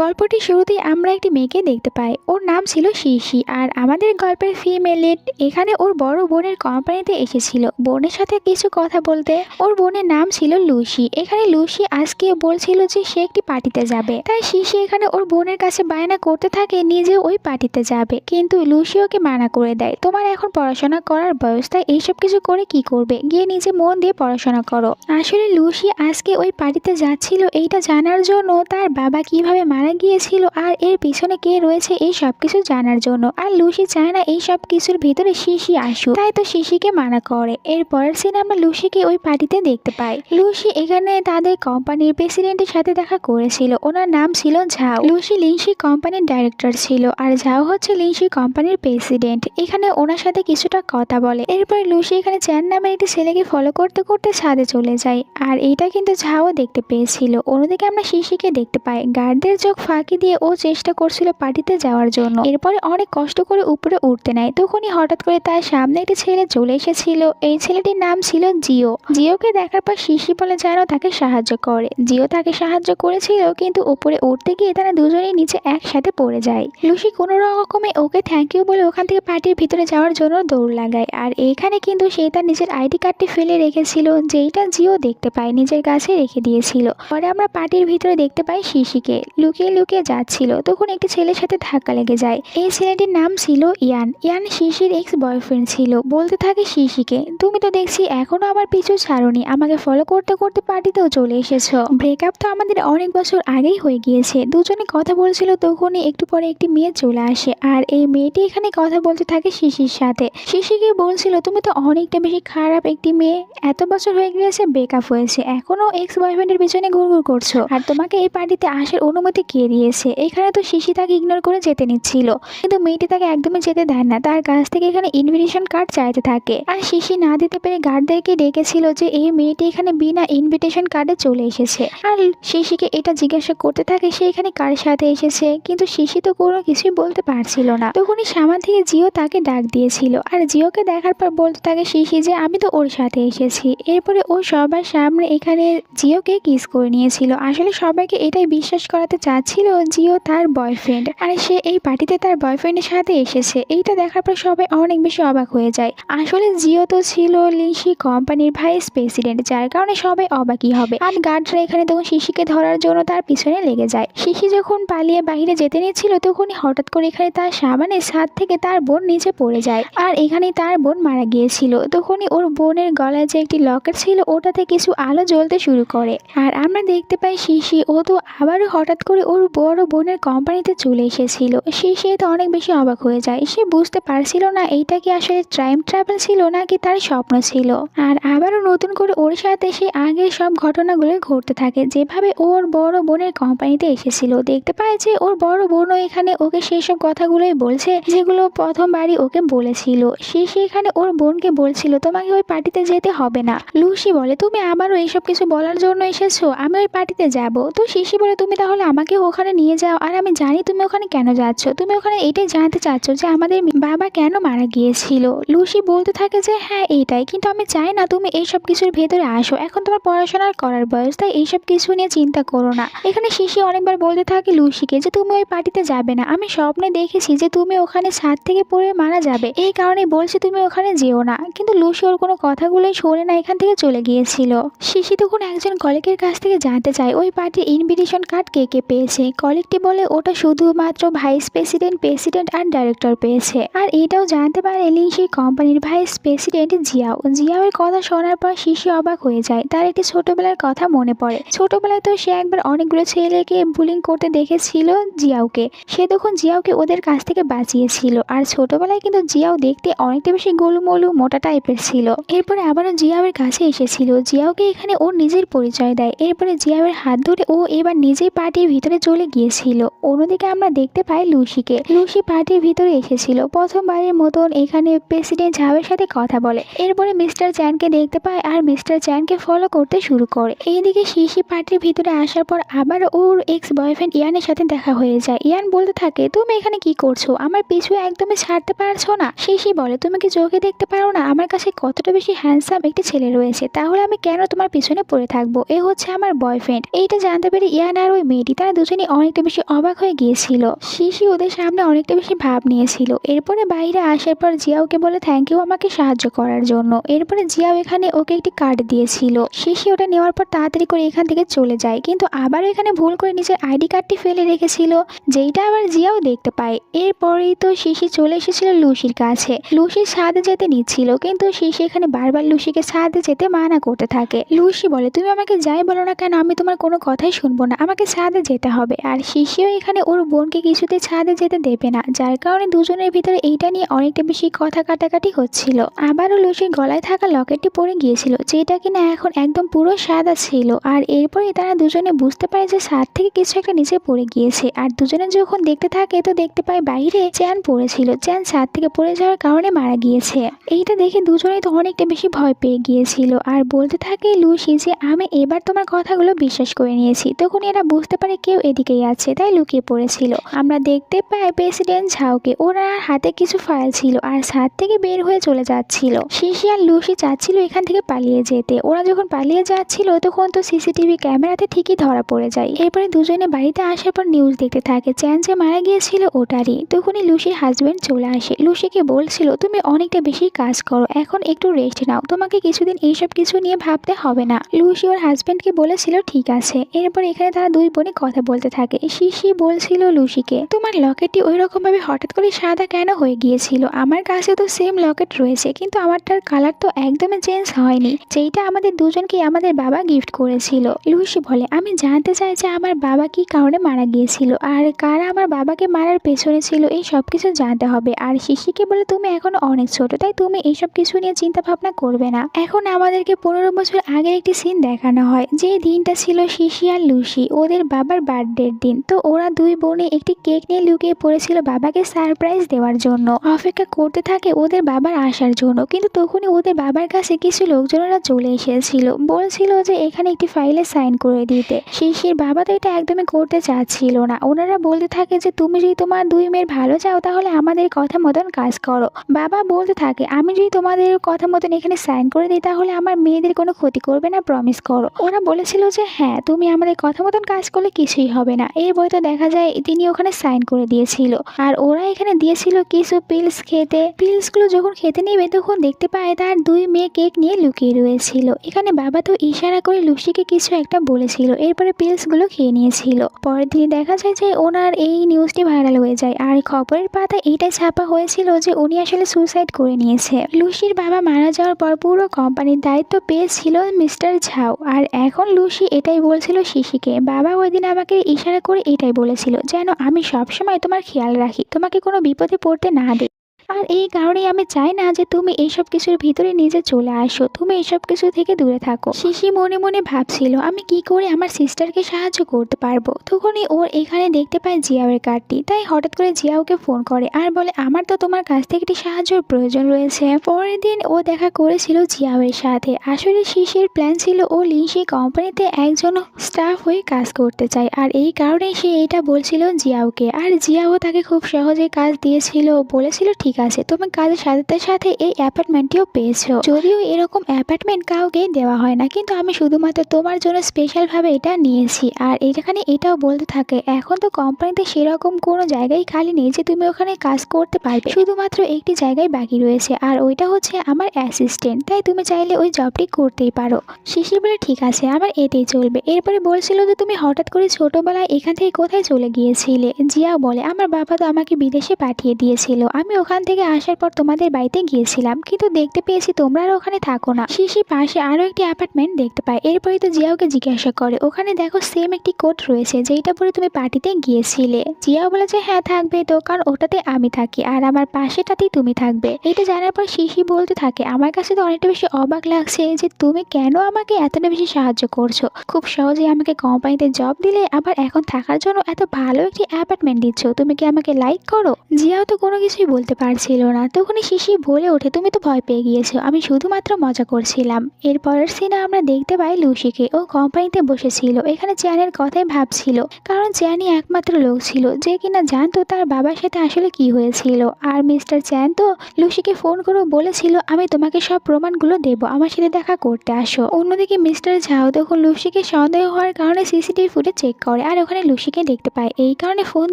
গল্পটি শুরুতেই আমরা একটি মেয়েকে দেখতে পাই। ওর নাম ছিল শিশি। আর আমাদের গল্পের ফিমেল লিড এখানে ওর বড় বোনের কোম্পানিতে এসেছিল বোনের সাথে কিছু কথা বলতে। ওর বোনের নাম ছিল লুসি। এখানে লুসি আজকে বলছিল যে সে একটি পার্টিতে যাবে, তাই শিশি এখানে ওর বোনের কাছে বায়না করতে থাকে নিজে ওই পার্টিতে যাবে, কিন্তু লুসি ওকে মানা করে দেয়। তোমার এখন পড়াশোনা করার বয়স, তাই এইসব কিছু করে কি করবে, গিয়ে নিজে মন দিয়ে পড়াশোনা করো। আসলে লুসি আজকে ওই পার্টিতে যাচ্ছিল এইটা জানার জন্য, তার বাবা কিভাবে মারা গিয়েছিল আর এর পিছনে কে রয়েছে এই সবকিছু জানার জন্য। আর লুসি চায় না এই সব কিছুর ভিতরে শিশি আসুক, তাই তো শিশিকে মানা করে। এর পরের সিনে আমরা লুসিকে ওই পার্টিতে দেখতে পাই। লুসি এখানে তাদের কোম্পানির প্রেসিডেন্টের সাথে দেখা করেছিল, ওনার নাম ছিল ঝাও। লুসি লিনসি কোম্পানির ডাইরেক্টর ছিল আর ঝাও হচ্ছে লিনসি কোম্পানির প্রেসিডেন্ট। এখানে ওনার সাথে কিছুটা কথা বলে। এরপর লুসি এখানে চ্যান নামের একটি ছেলেকে ফলো করতে করতে ছাদে চলে যায়, আর এইটা কিন্তু ঝাও দেখতে পেয়েছিল। অন্যদিকে আমরা শিশিকে দেখতে পাই গার্ডদের চোখ ফাঁকি দিয়ে ও চেষ্টা করছিল পার্টিতে যাওয়ার জন্য। এরপরে অনেক কষ্ট করে উপরে উঠতে নেয়, তখনই হঠাৎ করে তার সামনে একটি ছেলে চলে এসেছিল। এই ছেলেটির নাম ছিল জিও। জিওকে দেখার পর শিশি বলে যেন তাকে সাহায্য করে। জিও তাকে সাহায্য করেছিল, কিন্তু উপরে উঠতে গিয়ে তারা দুজনেই নিচে একসাথে পড়ে যায়। লুসি কোনো রকমে ওকে থ্যাংক ইউ বলে ওখান থেকে পার্টির ভিতরে যাওয়ার জন্য দৌড় লাগায়। আর এইখানে কিন্তু সে তার নিজের আইডি কার্ডটি ফেলে রেখেছিল, যেইটা জিও দেখতে পায়, নিজের কাছে রেখে দিয়েছিল। পরে আমরা পার্টির ভিতরে দেখতে পাই শিশিকে লুকিয়ে লুকিয়ে যাচ্ছিল, তখন একটি ছেলের সাথে ধাক্কা লেগে যায়। এই ছেলেটির নাম ছিল ইয়ান। ইয়ান শিশির এক্স বয়ফ্রেন্ড ছিল। বলতে থাকে শিশিকে, তুমি তো দেখছি এখনো আমার পিছু ছাড়োনি, আমাকে ফলো করতে করতে পার্টিতেও চলে এসেছো। ব্রেকআপ তো আমাদের অনেক বছর আগেই হয়ে গিয়েছে। দুজনে কথা বলছিল, তখনই একটু পরে একটি মেয়ে চলে আসে, আর এই মেয়েটি এখানে কথা বলতে থাকে শিশির সাথে। শিশিকে বলছিল, তুমি তো অনেকটা বেশি খারাপ একটি মেয়ে, এত বছর হয়ে গিয়েছে ব্রেকআপ হয়েছে, এখনো এক্স বয়ফ্রেন্ডের পিছনে ঘুরঘুর করছো, আর তোমাকে এই পার্টিতে আসার অনুমতি কে দিয়েছে? এখানে তো শিশি তাকে ইগনোর করে যেতে নিচ্ছিল, কিন্তু মেয়েটি তাকে একদমই যেতে দেয় না, তার কাছ থেকে এখানে ইনভিটেশন কার্ড চাইতে থাকে। আর শিশি না দিতে পেরে গার্ডদেরকে ডেকেছিল যে এই মেয়েটি এখানে বিনা ইনভিটেশন কার্ডে চলে এসেছে। আর শিশিকে এটা জিজ্ঞাসা করতে থাকে সে এখানে কার সাথে এসেছে, কিন্তু শিশি তো কোনো কিছুই বলতে পারছিল না। তখনই সামনে থেকে জিও তাকে ডাক দিয়েছিল, আর জিওকে দেখার পর বলতে থাকে শিশি যে আমি তো ওর সাথে এসেছি। এরপরে ও সবার সামনে এখানে জিওকে কিস করে নিয়েছিল। আসলে সবাইকে এটাই বিশ্বাস করাতে চাচ্ছিল জিও তার বয়ফ্রেন্ড, আর সে এই পার্টিতে তার বয়ফ্রেন্ডের সাথে এসেছে। এইটা দেখার পর সবাই অনেক বেশি অবাক হয়ে যায়। আসলে জিও তো ছিল লিনসি কোম্পানির ভাইস প্রেসিডেন্ট, যার কারণে সবাই অবাকই হবে। আর গার্ডরা এখানে তখন শিশিকে ধরার জন্য তার পিছনে লেগে যায়। শিশি যখন পালিয়ে বাইরে যেতে নিচ্ছিল, তখনই হঠাৎ করে এখানে তার সামনে ছাদ থেকে তার বোন নিচে পড়ে যায়, আর এখানে তার বোন মারা গিয়েছিল। তখনই ওর বোনের গলায় যে একটি লকেট ছিল ওটাতে কিছু আলো জ্বলতে শুরু করে, আর আমরা দেখতে পাই শিশি ও তো আবারও হঠাৎ করে ওর বড় বোনের কোম্পানিতে চলে এসেছিল। শিশি তো অনেক বেশি অবাক হয়ে যায়, সে বুঝতে পারছিল না এইটা কি আসলে টাইম ট্রাভেল ছিল নাকি তার স্বপ্ন ছিল। আর আবারও নতুন করে ওর সাথে সে আগের সব ঘটনাগুলো ঘটতে থাকে, যেভাবে ওর বড় বোনের কোম্পানিতে এসেছিল। দেখতে পায় যে ওর বড় বোনও এখানে ওকে সেই সব কথাগুলোই বলছে যেগুলো প্রথমবারই ওকে বলেছিল। শিশি এখানে ওর বোনকে বলছিল তোমাকে ওই পার্টিতে যেতে হবে না। লুসি বলে তুমি আবারও এইসব কিছু বলার জন্য এসেছো, আমি ওই পার্টিতে যাব। তো শিশি বলে তুমি তাহলে আমাকে ওখানে নিয়ে যাও, আর আমি জানি তুমি ওখানে কেন যাচ্ছ, তুমি ওখানে এটাই জানতে চাচ্ছ যে আমাদের বাবা কেন মারা গিয়েছিল। লুসি বলতে থাকে যে হ্যাঁ এইটাই, কিন্তু আমি চাই না তুমি এইসব কিছুর ভেতরে আসো, এখন তোমার পড়াশোনার করার বয়স, তাই এইসব কিছু নিয়ে চিন্তা করো না। এখানে শিশি অনেকবার বলতে থাকে লুসিকে যে তুমি ওই পার্টিতে যাবে না, আমি স্বপ্নে দেখেছি যে তুমি ওখানে ছাদ থেকে পড়ে মারা যাবে, এই কারণে বলছি তুমি ওখানে যেও না। কিন্তু লুসি ওর কোনো কথাগুলোই শোনে না, এখান থেকে চলে গিয়েছিল। শিশি তখন একজন কলিগের কাছ থেকে জানতে চায় ওই পার্টির ইনভিটেশন কার্ড কে কে পেয়েছে। কলিগটি বলে ওটা শুধুমাত্র ভাইস প্রেসিডেন্ট, প্রেসিডেন্ট আর ডাইরেক্টর পেয়েছে। আর এটাও জানতে পারে লিনসি কোম্পানির ভাইস প্রেসিডেন্ট জিয়াও। জিয়াওয়ের কথা শোনার পর শিশি অবাক হয়ে যায়, তার একটি ছোটবেলার কথা মনে পড়ে। ছোটবেলায় তো সে একবার অনেকগুলো ছেলেকে বুলিং করতে দেখেছিল জিয়াওকে, সে তখন জিয়াওকে ওদের কাছ থেকে বাঁচিয়েছিল। আর ছোটবেলায় কিন্তু জিয়াও দেখতে অনেকটা বেশি গোলুমলু মোটা টাইপের ছিল। এরপরে আবারও জিয়াওয়ের কাছে এসেছিল, জিয়াওকে এখানে ওর নিজের পরিচয় দেয়। এরপরে জিয়াওয়ের হাত ধরে ও এবার নিজেই পার্টির ভিতরে চলে গিয়েছিল। অন্যদিকে আমরা দেখতে পাই লুসিকে। লুসি পার্টির ভিতরে এসেছিল, প্রথমবারের মতন এখানে প্রেসিডেন্ট ঝাওয়ের সাথে কথা বলে। এরপরে মিস্টার চ্যানকে দেখতে পায় আর মিস্টার চ্যানকে ফলো করতে শুরু করে। এইদিকে শিশি পার্টির ভিতরে আসার পর আবার ওর এক্স বয়ফ্রেন্ড ইয়ানের সাথে দেখা হয়ে যায়। ইয়ান বলতে থাকে তুমি এখানে কি করছো, আমার পিছু একদমই ছাড়তে পারছো না। শিশি বলে তুমি কি চোখে দেখতে পারো না আমার কাছে কতটা বেশি হ্যান্ডসাম একটি ছেলে রয়েছে, তাহলে আমি কেন তোমার পিছনে পড়ে থাকবো, এ হচ্ছে আমার বয়ফ্রেন্ড। এইটা জানতে পেরে ইয়ান আর ওই মেয়েটি তারা দুজনে অনেকটা বেশি অবাক হয়ে গিয়েছিল। শিশি ওদের সামনে অনেকটা বেশি ভাব নিয়েছিল। এরপরে বাইরে আসার পর জিয়াওকে বলে থ্যাংক ইউ আমাকে সাহায্য করার জন্য। এরপরে জিয়াও এখানে ওকে একটি কার্ড দিয়েছিল। শিশি ওটা নেওয়ার পর তাড়াতাড়ি করে এখান থেকে চলে যায়, কিন্তু আবারও এখানে ভুল করে নিজের আইডি কার্ডটি ফেলে রেখেছিল, যেইটা আবার জিয়াও দেখতে পায়। এরপরেই তো শিশি চলে এসেছিল লুসির কাছে। লুসি ছাদে যেতে নিচ্ছিল, কিন্তু শিশি এখানে বারবার লুসিকে ছাদে যেতে মানা করতে থাকে। লুসি বলে তুমি আমাকে যাই বলো না কেন আমি তোমার কোনো কথাই শুনবো না, আমাকে ছাদে যেতে হবে। আর শিশিও এখানে ওর বোনকে কিছুতে ছাদে যেতে দেবে না, যার কারণে দুজনের ভিতরে এইটা নিয়ে অনেকটা বেশি কথা কাটাকাটি হচ্ছিল। আবারও লুসির গলায় থাকা লকেটটি পড়ে গিয়েছিল, যেটা কিনা এখন একদম পুরো সাদা ছিল। আর এরপরে তারা দুজনে বুঝতে পারে যে ছাদ থেকে কিছু একটা নিচে পড়ে গিয়েছে। আর দুজনে যখন দেখতে থাকে তো দেখতে পায় বাইরে চ্যান পড়েছিল, চ্যান ছাদ থেকে পড়ে যাওয়ার কারণে মারা গিয়েছে। এইটা দেখে দুজনেই তো অনেকটা বেশি ভয় পেয়ে গিয়েছিল আর বলতে থাকে লুসি যে আমি এবার তোমার কথাগুলো বিশ্বাস করে নিয়েছি। তখন এরা বুঝতে পারে কেউ এদিকেই আছে, তাই লুকিয়ে পড়েছিল। আমরা দেখতে পাই প্রেসিডেন্ট ঝাউকে, ওনার হাতে কিছু ফাইল ছিল আর ছাদ থেকে বের হয়ে চলে যাচ্ছিল। শিশি আর লুসি চাচ্ছিল এখান থেকে পালিয়ে যেতে। ওরা যখন পালিয়ে যাচ্ছিল তখন তো সিসিটিভি ক্যামেরাতে ঠিকই ধরা পড়ে যায়। এরপরে দুজনে বাড়িতে আসার পর নিউজ দেখতে থাকে চ্যান যে মারা গিয়েছিল ওটারই। তখনই লুসির হাজবেন্ড চলে আসে, লুসিকে বলছিল তুমি অনেকটা বেশি কাজ করো, এখন একটু রেস্ট নাও, তোমাকে কিছুদিন এইসব কিছু নিয়ে ভাবতে হবে না। লুসি ওর হাজবেন্ডকে বলেছিল ঠিক আছে। এরপর এখানে তারা দুই বোনে কথা বলতে থাকে। শিশি বলছিল লুসিকে তোমার লকেটটি ওই রকম ভাবে হঠাৎ করে সাদা কেন হয়ে গিয়েছিল? আমার কাছে তো সেম লকেট রয়েছে, কিন্তু আমারটার কালার তো একদমই চেঞ্জ হয়নি, যেইটা আমাদের দুজনকে আমাদের বাবা গিফট করেছিল। লুসি বলে আমি জানতে চাই যে আমার বাবা কি কারণে মারা গিয়েছিল আর কারা আমার বাবাকে মারার পেছনে ছিল, এই সব কিছু জানতে হবে। আর শিশিকে বলে তুমি এখনো অনেক ছোট, তাই তুমি এইসব কিছু নিয়ে চিন্তা ভাবনা করবে না। এখন আমাদেরকে 15 বছর আগের একটি সিন দেখানো হয়, যে দিনটা ছিল শিশি আর লুসি ওদের বাবার বার্থডের দিন। তো ওরা দুই বোনে একটি কেক নিয়ে লুকিয়ে পড়েছিল বাবাকে সারপ্রাইজ দেওয়ার জন্য, অপেক্ষা করতে থাকে ওদের বাবার আসার জন্য। কিন্তু তখনই ওদের বাবার কাছে কিছু লোকজনেরা চলে এসেছিল, বলছিল যে এখানে একটি ফাইলে সাইন করে দিতে। শিশির বাবা তো এটা একদমই করতে চাচ্ছিল না। ওনারা বলতে থাকে যে তুমি যদি তোমার দুই মেয়ের ভালো চাও তাহলে আমাদের কথা মতন কাজ করো। বাবা বলতে থাকে আমি যদি তোমাদের কথা মতন এখানে সাইন করে দিই তাহলে আমার মেয়েদের কোনো ক্ষতি করবে না, প্রমিস করো। ওরা বলেছিল যে হ্যাঁ তুমি আমাদের কথা মতন কাজ করলে কিছুই হবে না। এই বইতে দেখা যায় তিনি ওখানে সাইন করে দিয়েছিল। আর ওরা এখানে দিয়েছিল কিছু পিলস খেতে। পিলসগুলো যখন খেতে নেবে তখন দেখতে পায় তার দুই মেয়ে কেক নিয়ে লুকিয়ে রয়েছিল। এখানে বাবা তো ইশারা করে লুসিকে কিছু একটা বলেছিল, এরপরে পিলসগুলো খেয়ে নিয়েছিল। পরের দিনে দেখা যায় যে ওনার এই নিউজটি ভাইরাল হয়ে যায় আর খবরের পাতায় এইটাই ছাপা হয়েছিল যে উনি আসলে সুসাইড করে নিয়েছে। লুসির বাবা মারা যাওয়ার পর পুরো কোম্পানির দায়িত্ব পেয়েছিল মিস্টার ঝাও। আর এখন লুসি এটাই বলছিল শিশিকে বাবা ওই দিন আমাকে ইশারা করে এটাই বলেছিল যেন আমি সবসময় তোমার খেয়াল রাখি, তোমাকে কোনো বিপদে পড়তে না দিই। আর এই কারণেই আমি চাই না যে তুমি এইসব কিছুর ভিতরে নিজে চলে আসো, তুমি এইসব কিছু থেকে দূরে থাকো। শিশি মনে মনে ভাবছিল আমি কি করে আমার সিস্টারকে সাহায্য করতে পারবো। তখনই ওর এখানে দেখতে পায় জিয়াওয়ের কার্ডটি, তাই হঠাৎ করে জিয়াওকে ফোন করে আর বলে আমার তো তোমার কাছ থেকে একটি সাহায্যের প্রয়োজন রয়েছে। পরের দিন ও দেখা করেছিল জিয়াওয়ের সাথে। আসলে শিশির প্ল্যান ছিল ও লিনসি কোম্পানিতে একজন স্টাফ হয়ে কাজ করতে চায়, আর এই কারণে সে এটা বলছিল জিয়াওকে। আর জিয়াও তাকে খুব সহজে কাজ দিয়েছিল, বলেছিল ঠিক আছে তুমি কাজের সাথে সাথে এই অ্যাপার্টমেন্টটিও পেয়েছো। যদিও এরকম অ্যাপার্টমেন্ট কাউকে দেওয়া হয় না, কিন্তু আমি শুধুমাত্র তোমার জন্য স্পেশাল ভাবে এটা নিয়েছি। আর এখানে এটাও বলতে থাকে এখন তো কোম্পানিতে সেরকম কোনো জায়গায় খালি নেই যে তুমি ওখানে কাজ করতে পারবে, শুধুমাত্র একটি জায়গায় বাকি রয়েছে আর ওইটা হচ্ছে আমার অ্যাসিস্ট্যান্ট, তাই তুমি চাইলে ওই জবটি করতেই পারো। শিশির বলে ঠিক আছে আমার এতেই চলবে। এরপরে বলছিল যে তুমি হঠাৎ করে ছোটবেলায় এখান থেকে কোথায় চলে গিয়েছিলে। জিয়া বলে আমার বাবা তো আমাকে বিদেশে পাঠিয়ে দিয়েছিল, আমি ওখান থেকে আসার পর তোমাদের বাড়িতে গিয়েছিলাম, কিন্তু দেখতে পেয়েছি তোমরা আর ওখানে থাকো না। শিশি পাশে আরো একটি অ্যাপার্টমেন্ট দেখতে পায়। এরপরে তো জিয়াওকে জিজ্ঞাসা করে ওখানে দেখো সেম একটি কোট রয়েছে যেটা পরে তুমি পার্টিতে গিয়েছিলে। জিয়াও বলে যে হ্যাঁ থাকবে তো, কারণ ওটাতে আমি থাকি আর আমার পাশেটাতেই তুমি থাকবে। এটা জানার পর শিশি বলতে থাকে আমার কাছে তো অনেকটা বেশি অবাক লাগছে যে তুমি কেন আমাকে এতটা বেশি সাহায্য করছো, খুব সহজেই আমাকে কোম্পানিতে জব দিলে আবার এখন থাকার জন্য এত ভালো একটি অ্যাপার্টমেন্ট দিচ্ছ, তুমি কি আমাকে লাইক করো? জিয়াও তো কোনো কিছুই বলতে পারছে পারছিল না। তখনই শিশি বলে ওঠে, তুমি তো ভয় পেয়ে গিয়েছো, আমি শুধুমাত্র মজা করছিলাম। এরপরের সিনে আমরা দেখতে পাই লুসিকে। ও কোম্পানিতে বসেছিল, এখানে চ্যানের কথাই ভাবছিল, কারণ চ্যানই একমাত্র লোক ছিল যে কিনা জানতো তার বাবার সাথে আসলে কি হয়েছিল। আর মিস্টার চ্যান তো লুসিকে ফোন করে বলেছিল, আমি তোমাকে সব প্রমাণগুলো দেবো, আমার সাথে দেখা করতে আসো। অন্যদিকে মিস্টার ঝাও তখন লুসিকে সন্দেহ হওয়ার কারণে সিসিটিভি ফুটেজ চেক করে, আর ওখানে লুসিকে দেখতে পায়। এই কারণে ফোন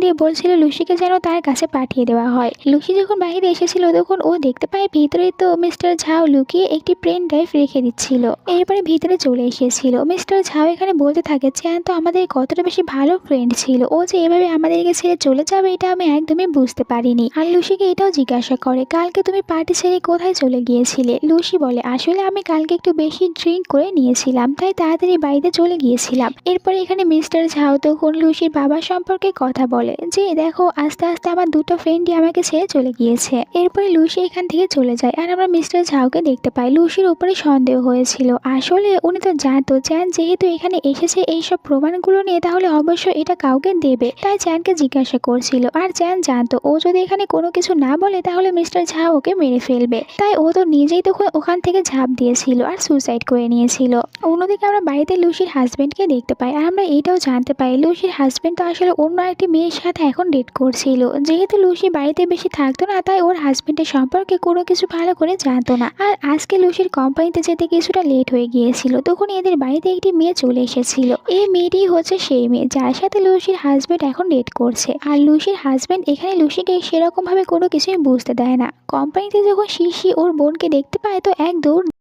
দিয়ে বলছিল লুসিকে যেন তার কাছে পাঠিয়ে দেওয়া হয়। লুসি যখন বাইরে এসেছিল তখন ও দেখতে পায় ভিতরে তো মিস্টার ঝাও লুকিয়ে একটি পেন ড্রাইভ রেখে দিচ্ছিল। এরপরে ভিতরে চলে এসেছিল। মিস্টার ঝাও এখানে বলতে থাকে, চ্যান তো আমাদের কতটা বেশি ভালো ফ্রেন্ড ছিল, ও যে এভাবে আমাদেরকে ছেড়ে চলে যাবে এটা আমি একদমই বুঝতে পারিনি। আর লুসিকে এটাও জিজ্ঞাসা করে, কালকে তুমি পার্টি ছেড়ে কোথায় চলে গিয়েছিলে? লুসি বলে, আসলে আমি কালকে একটু বেশি ড্রিঙ্ক করে নিয়েছিলাম, তাই তাড়াতাড়ি বাড়িতে চলে গিয়েছিলাম। এরপরে এখানে মিস্টার ঝাও তখন লুসির বাবা সম্পর্কে কথা বলে, যে দেখো আস্তে আস্তে আমার দুটো ফ্রেন্ডই আমাকে ছেড়ে চলে গিয়েছে। এরপরে লুসি এখান থেকে চলে যায়, আর আমরা মিস্টার ঝাওকে দেখতে পাই। লুসির উপরে সন্দেহ হয়েছিল, আসলে উনি তো জানতো চ্যান যেহেতু এখানে এসেছে এইসব প্রমাণগুলো নিয়ে, তাহলে অবশ্যই এটা কাউকে দেবে, তাই চ্যানকে জিজ্ঞাসা করছিল। আর চ্যান জানতো ও যদি এখানে কোনো কিছু না বলে তাহলে মিস্টার ঝাও ওকে মেরে ফেলবে, তাই ও তো নিজেই তখন ওখান থেকে ঝাঁপ দিয়েছিল আর সুসাইড করে নিয়েছিল। অন্যদিকে আমরা বাড়িতে লুসির হাজবেন্ডকে দেখতে পাই, আর আমরা এটাও জানতে পাই লুসির হাজবেন্ড তো আসলে অন্য একটি মেয়ের সাথে এখন ডেট করছিল। যেহেতু লুসি বাড়িতে বেশি থাকতো না, তাই ওর হাজবেন্ডের সম্পর্কে কোনো কিছু ভালো করে জানতো না। আর আজকে লুসির কোম্পানিতে যেতে কিছুটা লেট হয়ে গিয়েছিল, তখন এদের বাড়িতে একটি মেয়ে চলে এসেছিল। এই মেয়েটি হচ্ছে সেই মেয়ে যার সাথে লুসির হাজবেন্ড এখন ডেট করছে। আর লুসির হাজবেন্ড এখানে লুসিকে সেরকম ভাবে কোনো কিছুই বুঝতে দেয় না। কোম্পানিতে যখন শিশি ওর বোনকে দেখতে পায় তো এক দৌড়